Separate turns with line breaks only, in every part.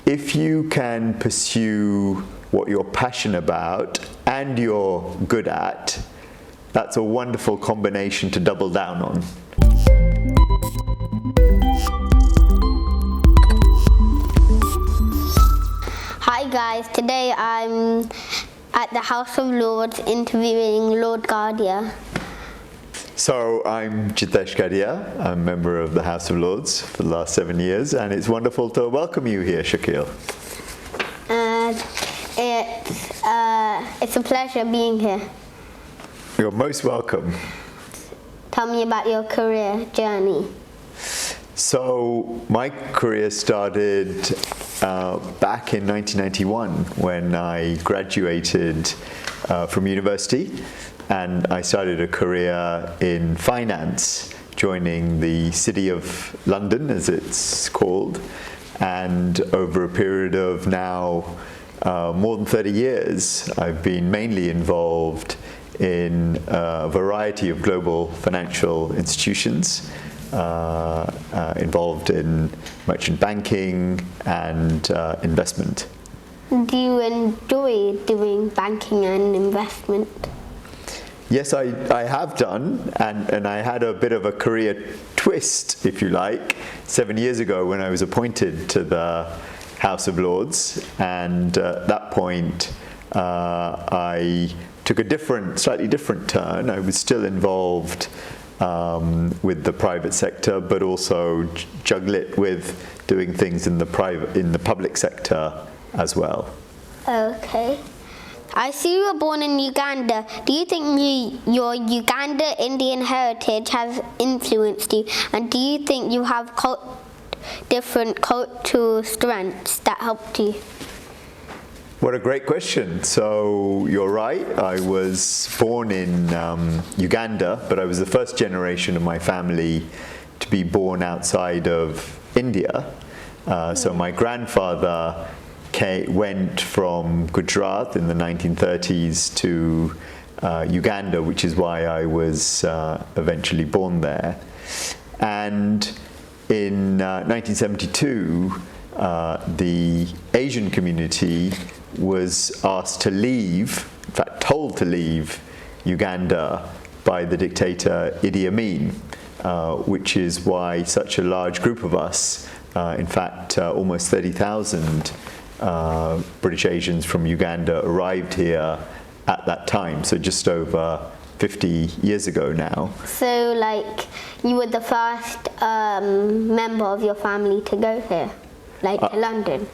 if you can pursue what you're passionate about and you're good at, that's a wonderful combination to double down on.
Hi guys, today I'm at the House of Lords interviewing Lord Ghadia.
So I'm Jitesh Gadhia. I'm a member of the House of Lords for the last 7 years, and it's wonderful to welcome you here, Shakeel.
It's a pleasure being here.
You're most welcome.
Tell me about your career journey.
So my career started back in 1991 when I graduated from university, and I started a career in finance, joining the City of London, as it's called, and over a period of now more than 30 years, I've been mainly involved in a variety of global financial institutions, involved in merchant banking and investment.
Do you enjoy doing banking and investment?
Yes, I have done, and I had a bit of a career twist, if you like, 7 years ago when I was appointed to the House of Lords, and at that point I took a slightly different turn. I was still involved with the private sector, but also juggle it with doing things in the public sector as well.
Okay. I see you were born in Uganda. Do you think your Uganda Indian heritage has influenced you? And do you think you have different cultural strengths that helped you?
What a great question. So you're right, I was born in Uganda, but I was the first generation of my family to be born outside of India. So my grandfather went from Gujarat in the 1930s to Uganda, which is why I was eventually born there. And in 1972, the Asian community was asked to leave, in fact told to leave Uganda by the dictator Idi Amin, which is why such a large group of us, in fact almost 30,000 British Asians from Uganda arrived here at that time, so just over 50 years ago now.
So like you were the first member of your family to go here, like to London?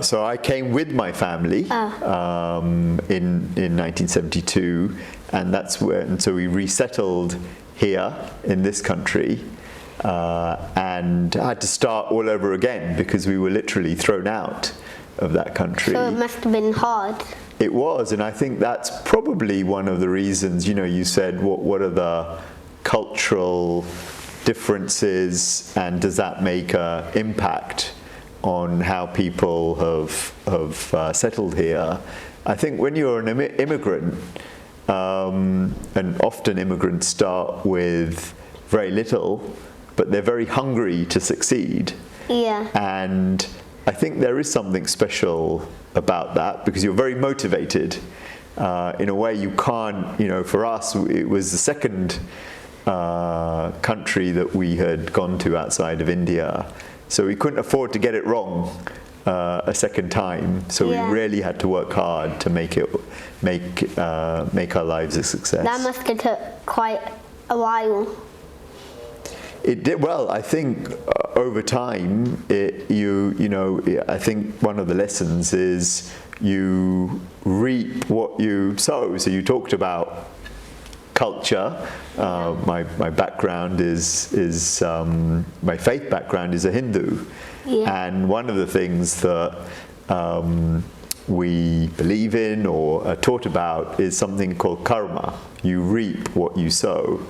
So I came with my family in 1972, and so we resettled here in this country, and had to start all over again because we were literally thrown out of that country.
So it must have been hard.
It was, and I think that's probably one of the reasons, you said what are the cultural differences, and does that make an impact on how people have settled here. I think when you're an immigrant, and often immigrants start with very little, but they're very hungry to succeed.
Yeah.
And I think there is something special about that, because you're very motivated. In a way you can't, for us, it was the second country that we had gone to outside of India. So we couldn't afford to get it wrong a second time. So we really had to work hard to make our lives a success.
That must have took quite a while.
It did. Well, I think over time, I think one of the lessons is you reap what you sow. So you talked about culture. My background is my faith background is a Hindu, and one of the things that we believe in or are taught about is something called karma. You reap what you sow.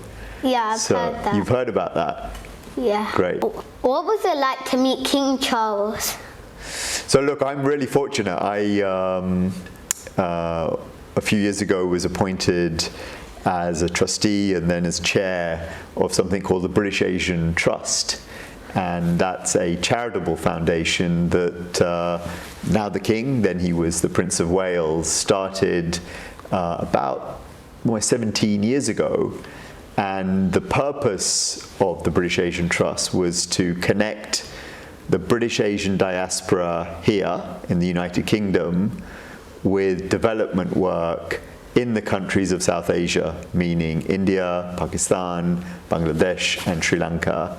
Yeah, I've heard that.
You've heard about that?
Yeah.
Great.
What was it like to meet King Charles?
So look, I'm really fortunate. I a few years ago was appointed as a trustee and then as chair of something called the British Asian Trust. and that's a charitable foundation that now the King, then he was the Prince of Wales, started about 17 years ago. And the purpose of the British Asian Trust was to connect the British Asian diaspora here in the United Kingdom with development work in the countries of South Asia, meaning India, Pakistan, Bangladesh, and Sri Lanka.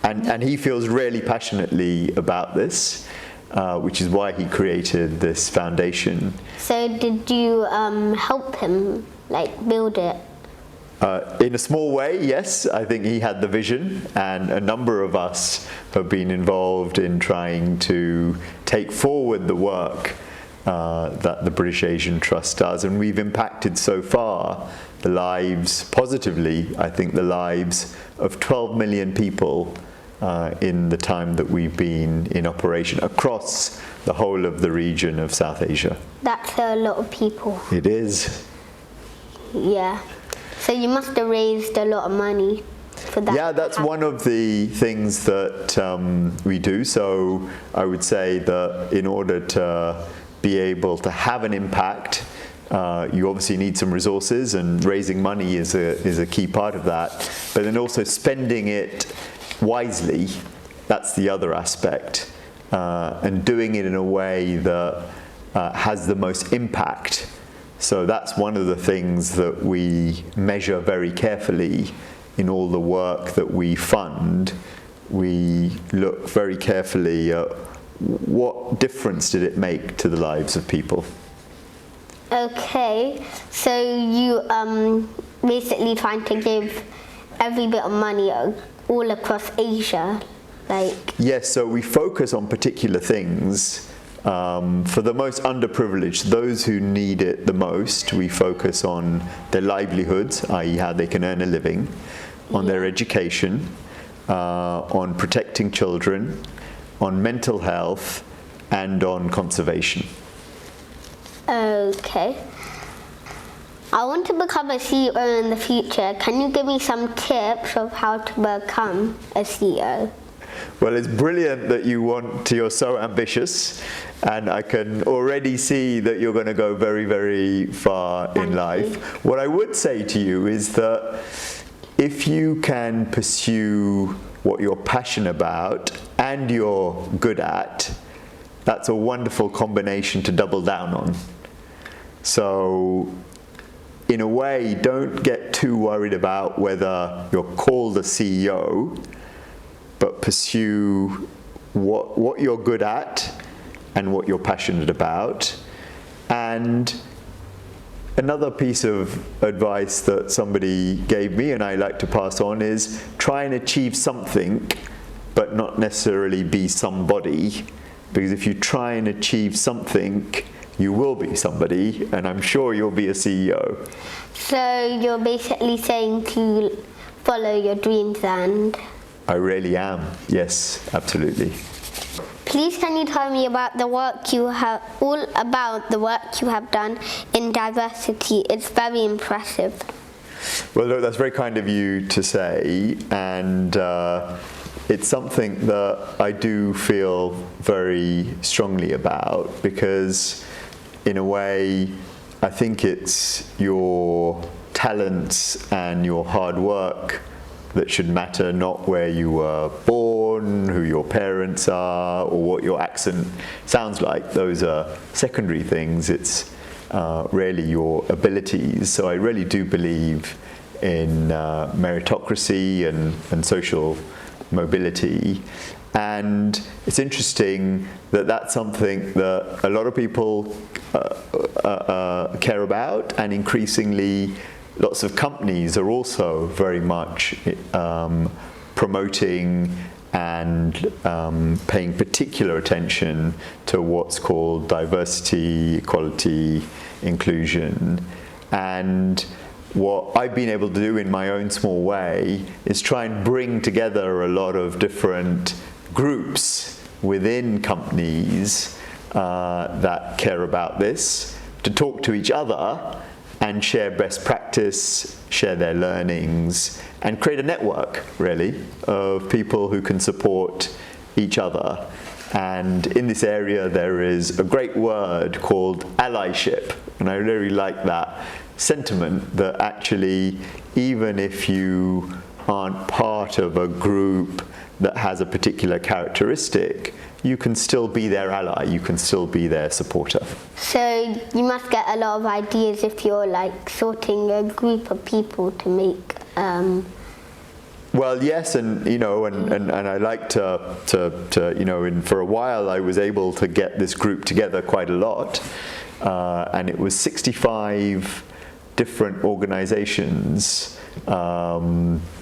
And he feels really passionately about this, which is why he created this foundation.
So did you help him, build it?
In a small way, yes. I think he had the vision, and a number of us have been involved in trying to take forward the work that the British Asian Trust does, and we've impacted so far the lives, positively, I think, the lives of 12 million people in the time that we've been in operation across the whole of the region of South Asia.
That's a lot of people.
It is.
Yeah. So you must have raised a lot of money for that.
Yeah, that's one of the things that we do. So I would say that in order to be able to have an impact, you obviously need some resources, and raising money is a key part of that. But then also spending it wisely, that's the other aspect, and doing it in a way that has the most impact. So that's one of the things that we measure very carefully in all the work that we fund. We look very carefully at what difference did it make to the lives of people.
Okay, so you basically trying to give every bit of money all across Asia,
Yes, so we focus on particular things. For the most underprivileged, those who need it the most, we focus on their livelihoods, i.e. how they can earn a living, on their education, on protecting children, on mental health, and on conservation.
Okay. I want to become a CEO in the future. Can you give me some tips of how to become a CEO?
Well, it's brilliant that you're so ambitious, and I can already see that you're going to go very, very far in life. What I would say to you is that if you can pursue what you're passionate about and you're good at, that's a wonderful combination to double down on. So, in a way, don't get too worried about whether you're called a CEO, but pursue what you're good at and what you're passionate about. And another piece of advice that somebody gave me, and I like to pass on, is try and achieve something, but not necessarily be somebody. Because if you try and achieve something, you will be somebody, and I'm sure you'll be a CEO.
So you're basically saying to follow your dreams and...
I really am, yes, absolutely.
Please can you tell me about the work you have done in diversity? It's very impressive.
Well, look, that's very kind of you to say, and it's something that I do feel very strongly about, because in a way I think it's your talents and your hard work that should matter, not where you were born, who your parents are, or what your accent sounds like. Those are secondary things. It's really your abilities. So I really do believe in meritocracy and social mobility. And it's interesting that that's something that a lot of people care about, and increasingly lots of companies are also very much promoting and paying particular attention to what's called diversity, equality, inclusion. And what I've been able to do in my own small way is try and bring together a lot of different groups within companies that care about this, to talk to each other and share best practice, share their learnings, and create a network, really, of people who can support each other. And in this area, there is a great word called allyship, and I really like that sentiment, that actually, even if you aren't part of a group that has a particular characteristic, you can still be their ally, you can still be their supporter.
So you must get a lot of ideas if you're like sorting a group of people to make.
Well, yes, and you know, and I like to you know, and for a while I was able to get this group together quite a lot, and it was 65 different organizations,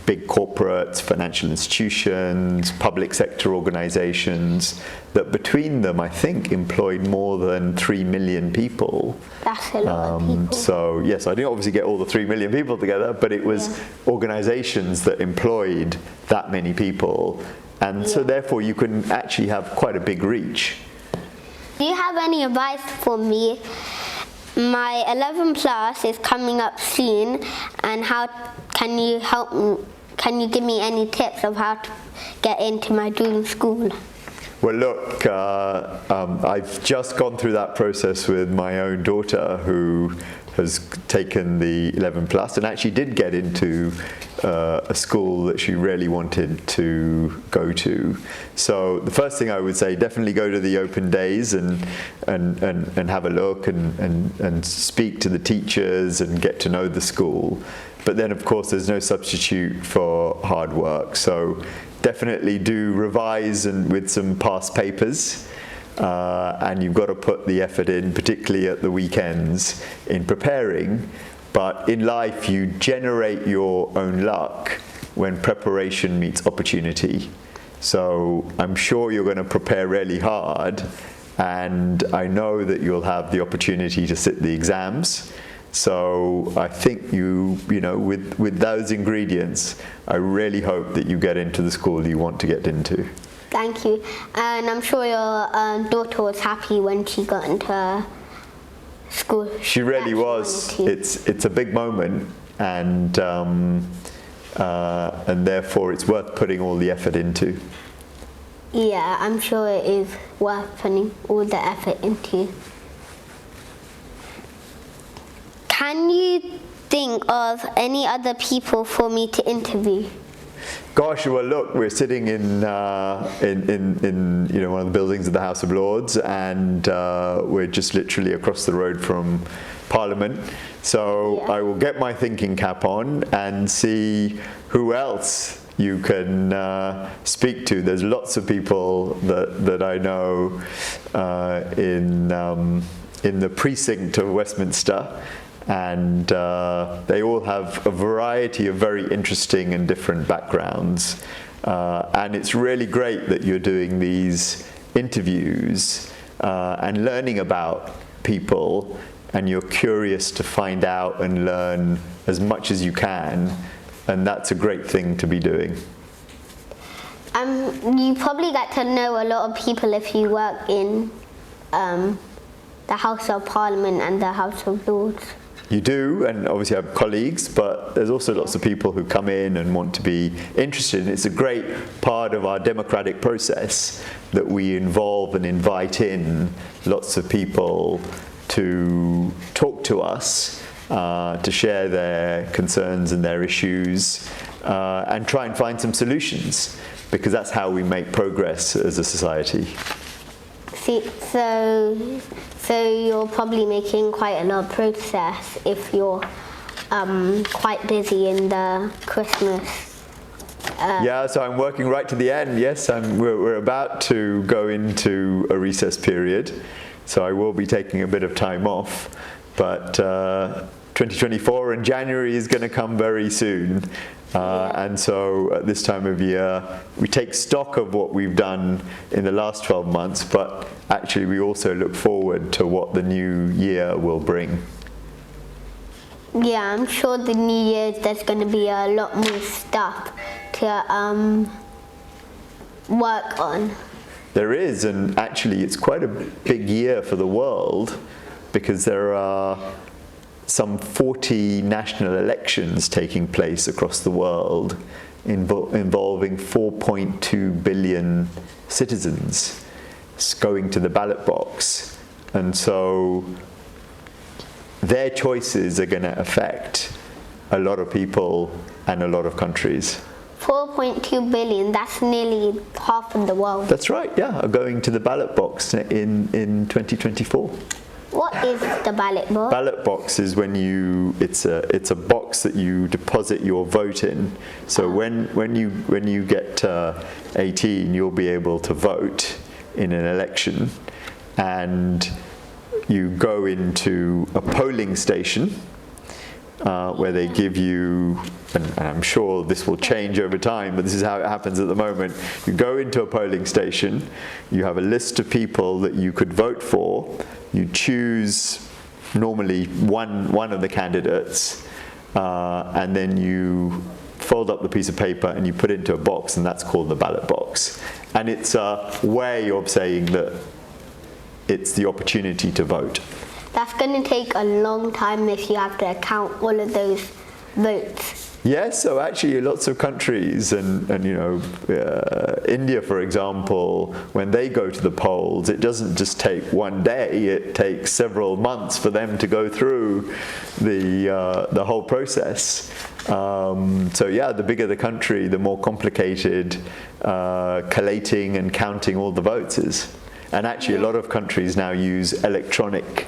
big corporates, financial institutions, public sector organizations, that between them, I think, employed more than 3 million people.
That's a lot of people.
So yes, I didn't obviously get all the 3 million people together, but it was organizations that employed that many people. And so therefore you can actually have quite a big reach.
Do you have any advice for me? My 11 plus is coming up soon, and how can you help me? Can you give me any tips of how to get into my dream school?
Well, look, I've just gone through that process with my own daughter, who has taken the 11 plus and actually did get into a school that she really wanted to go to. So the first thing I would say, definitely go to the open days and have a look and speak to the teachers and get to know the school. But then, of course, there's no substitute for hard work. So definitely do revise and with some past papers. And you've got to put the effort in, particularly at the weekends, in preparing. But in life, you generate your own luck when preparation meets opportunity. So I'm sure you're going to prepare really hard, and I know that you'll have the opportunity to sit the exams. So I think you know, with those ingredients, I really hope that you get into the school you want to get into.
Thank you. And I'm sure your daughter was happy when she got into school.
She really was. It's a big moment, and therefore it's worth putting all the effort into.
Yeah, I'm sure it is worth putting all the effort into. Can you think of any other people for me to interview?
Gosh, well, look, we're sitting in you know, one of the buildings of the House of Lords, and we're just literally across the road from Parliament. So I will get my thinking cap on and see who else you can speak to. There's lots of people that I know in the precinct of Westminster. And they all have a variety of very interesting and different backgrounds. And it's really great that you're doing these interviews and learning about people, and you're curious to find out and learn as much as you can. And that's a great thing to be doing.
You probably get to know a lot of people if you work in the House of Parliament and the House of Lords.
You do, and obviously have colleagues, but there's also lots of people who come in and want to be interested. And it's a great part of our democratic process that we involve and invite in lots of people to talk to us, to share their concerns and their issues, and try and find some solutions, because that's how we make progress as a society.
So you're probably making quite a lot of progress if you're quite busy in the Christmas.
Yeah, so I'm working right to the end. Yes, we're about to go into a recess period, so I will be taking a bit of time off. But 2024 and January is going to come very soon. And so at this time of year, we take stock of what we've done in the last 12 months, but actually we also look forward to what the new year will bring.
Yeah, I'm sure the new year there's going to be a lot more stuff to work on.
There is, and actually it's quite a big year for the world, because there are some 40 national elections taking place across the world involving 4.2 billion citizens going to the ballot box. And so their choices are going to affect a lot of people and a lot of countries.
4.2 billion, that's nearly half of the world.
That's right, yeah, are going to the ballot box in 2024.
What is the ballot box?
Ballot box is when it's a box that you deposit your vote in. So when you get 18, you'll be able to vote in an election, and you go into a polling station where they give you, and I'm sure this will change over time, but this is how it happens at the moment. You go into a polling station, you have a list of people that you could vote for, you choose normally one of the candidates, and then you fold up the piece of paper and you put it into a box, and that's called the ballot box. And it's a way of saying that it's the opportunity to vote.
That's going to take a long time if you have to count all of those votes.
Yes, so actually lots of countries, and India, for example, when they go to the polls, it doesn't just take one day, it takes several months for them to go through the whole process. So yeah, the bigger the country, the more complicated collating and counting all the votes is. And actually a lot of countries now use electronic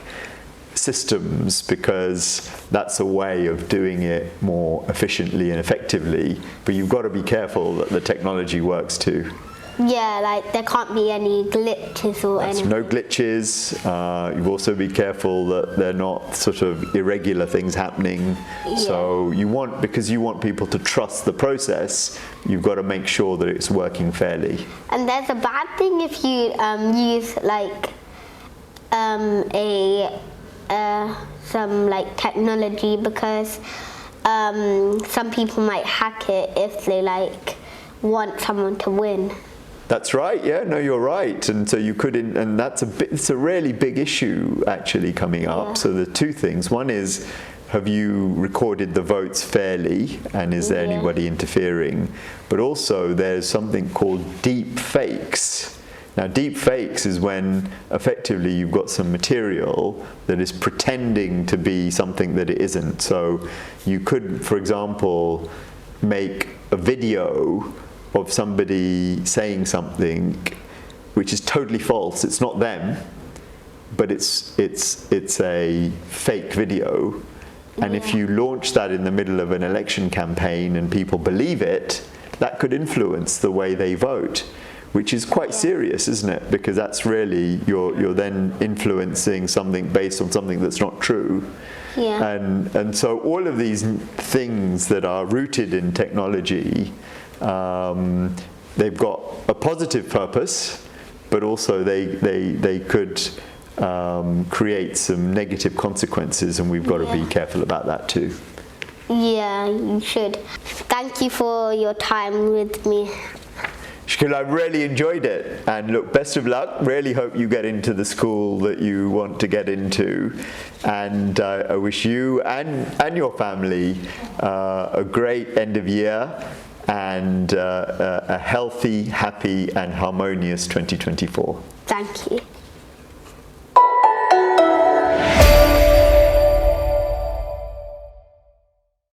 systems because that's a way of doing it more efficiently and effectively, but you've got to be careful that the technology works too.
Yeah, like there can't be any glitches or anything.
No glitches. You've also be careful that they're not sort of irregular things happening. Yeah. So because you want people to trust the process, you've got to make sure that it's working fairly. And
there's a bad thing if you use like some like technology, because some people might hack it if they like want someone to win.
That's right. Yeah, no, you're right. And so you could, and it's a really big issue actually coming up. Yeah. So the two things. One is, have you recorded the votes fairly, and is there anybody interfering? But also there's something called deep fakes. Now, deep fakes is when effectively you've got some material that is pretending to be something that it isn't. So you could, for example, make a video of somebody saying something which is totally false. It's not them, but it's a fake video. And if you launch that in the middle of an election campaign and people believe it, that could influence the way they vote, which is quite serious, isn't it? Because that's really, you're then influencing something based on something that's not true. Yeah. And so all of these things that are rooted in technology, they've got a positive purpose, but also they could create some negative consequences, and we've got to be careful about that too.
Yeah, you should. Thank you for your time with me.
Shakeel, I really enjoyed it, and look, best of luck. Really hope you get into the school that you want to get into, and I wish you and your family a great end of year and a healthy, happy and harmonious 2024.
Thank you.